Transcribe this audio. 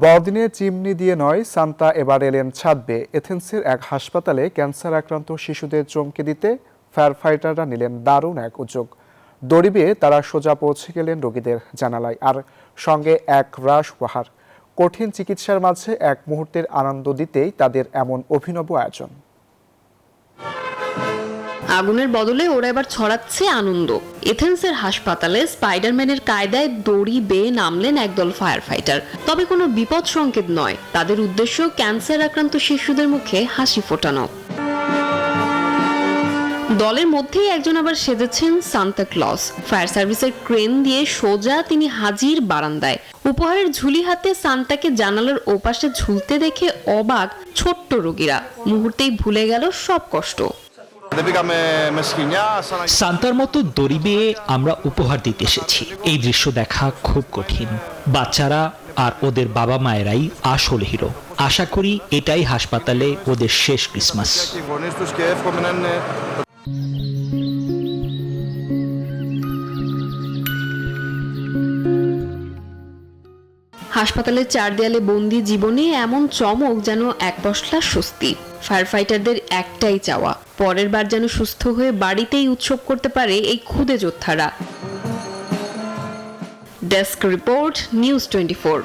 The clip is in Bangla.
বড়দিনে চিমনি দিয়ে নয়, সান্তা এবার এলেন ছাদ বেয়ে। এথেন্সের এক হাসপাতালে ক্যান্সার আক্রান্ত শিশুদের চমকে দিতে ফায়ার ফাইটাররা নিলেন দারুণ এক উদ্যোগ। দড়ি বেয়ে তারা সোজা পৌঁছে গেলেন রোগীদের জানালায়, আর সঙ্গে এক রাশ উপহার। কঠিন চিকিৎসার মাঝে এক মুহূর্তের আনন্দ দিতেই তাদের এমন অভিনব আয়োজন। আগুনের বদলে ওরা এবার ছড়াচ্ছে আনন্দ। এথেন্সের হাসপাতালে স্পাইডারম্যানের কায়দায় দড়ি বেয়ে নামলেন একদল ফায়ার ফাইটার। তবে কোনো বিপদ সংকেত নয়, তাদের উদ্দেশ্য ক্যান্সার আক্রান্ত শিশুদের মুখে হাসি ফোটানো। দলের মধ্যেই একজন আবার সেজেছেন সান্তা ক্লজ। ফায়ার সার্ভিসের ক্রেন দিয়ে সোজা তিনি হাজির বারান্দায়। উপহারের ঝুলি হাতে সান্তাকে জানালার ওপাশে ঝুলতে দেখে অবাক ছোট্ট রোগীরা। মুহূর্তেই ভুলে গেল সব কষ্ট। সান্তার মতো দড়ি বেয়ে আমরা উপহার দিতে এসেছি। এই দৃশ্য দেখা খুব কঠিন। বাচ্চারা আর ওদের বাবা মায়েরাই আসল হিরো। আশা করি এটাই হাসপাতালে ওদের শেষ ক্রিসমাস। হাসপাতালের চার দেয়ালে বন্দি জীবনে এমন চমক যেন এক পশলা স্বস্তি। ফায়ার ফাইটারদের একটাই চাওয়া, পরের বার যেন সুস্থ হয়ে বাড়িতেই উৎসব করতে পারে এই ক্ষুদে যোদ্ধারা। Desk report, news 24।